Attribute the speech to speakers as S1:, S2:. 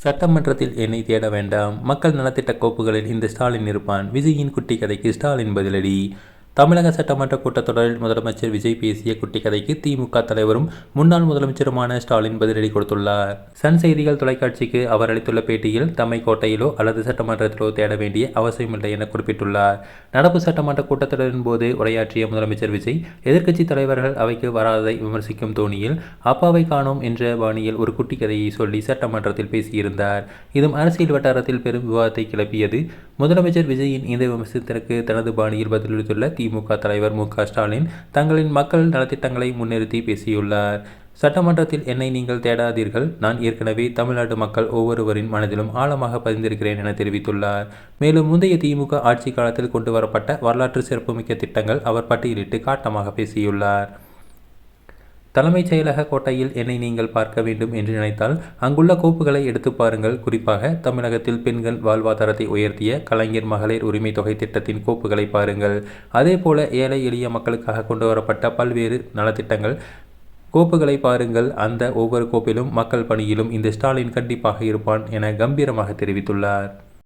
S1: சட்டமன்றத்தில் என்னை தேட வேண்டாம், மக்கள் நலத்திட்ட கோப்புகளில் இந்த ஸ்டாலின் இருப்பான். விஜயின் குட்டி கதைக்கு ஸ்டாலின் பதிலடி. தமிழக சட்டமன்ற கூட்டத்தொடரில் முதலமைச்சர் விஜய் பேசிய குட்டி கதைக்கு திமுக தலைவரும் முன்னாள் முதலமைச்சருமான ஸ்டாலின் பதிலடி கொடுத்துள்ளார். சன் செய்திகள் தொலைக்காட்சிக்கு அவர் அளித்துள்ள பேட்டியில் தம்மை கோட்டையிலோ அல்லது சட்டமன்றத்திலோ தேட வேண்டிய அவசியமில்லை என குறிப்பிட்டுள்ளார். நடப்பு சட்டமன்ற கூட்டத்தொடரின் போது உரையாற்றிய முதலமைச்சர் விஜய் எதிர்க்கட்சி தலைவர்கள் அவைக்கு வராததை விமர்சிக்கும் தோணியில் அப்பாவை காணோம் என்ற பாணியில் ஒரு குட்டி கதையை சொல்லி சட்டமன்றத்தில் பேசியிருந்தார். இதுவும் அரசியல் வட்டாரத்தில் பெரும் விவாதத்தை கிளப்பியது. முதலமைச்சர் விஜயின் இந்த விமர்சனத்திற்கு தனது பாணியில் பதிலளித்துள்ள திமுக தலைவர் மு.க.ஸ்டாலின் தங்களின் மக்கள் நலத்திட்டங்களை முன்னிறுத்தி பேசியுள்ளார். சட்டமன்றத்தில் என்னை நீங்கள் தேடாதீர்கள், நான் ஏற்கனவே தமிழ்நாட்டு மக்கள் ஒவ்வொருவரின் மனதிலும் ஆழமாக பதிந்திருக்கிறேன் என தெரிவித்துள்ளார். மேலும் முந்தைய திமுக ஆட்சி காலத்தில் கொண்டு வரப்பட்ட வரலாற்று சிறப்புமிக்க திட்டங்கள் அவர் பட்டியலிட்டு காட்டமாக பேசியுள்ளார். தலைமைச் செயலக கோட்டையில் என்னை நீங்கள் பார்க்க வேண்டும் என்று நினைத்தால் அங்குள்ள கோப்புகளை எடுத்து பாருங்கள். குறிப்பாக தமிழகத்தில் பெண்கள் வாழ்வாதாரத்தை உயர்த்திய கலைஞர் மகளிர் உரிமை தொகை திட்டத்தின் கோப்புகளை பாருங்கள். அதேபோல ஏழை எளிய மக்களுக்காக கொண்டு வரப்பட்ட பல்வேறு நலத்திட்டங்கள் கோப்புகளை பாருங்கள். அந்த ஒவ்வொரு கோப்பிலும் மக்கள் பணியிலும் இந்த ஸ்டாலின் கண்டிப்பாக இருப்பான் என கம்பீரமாக தெரிவித்துள்ளார்.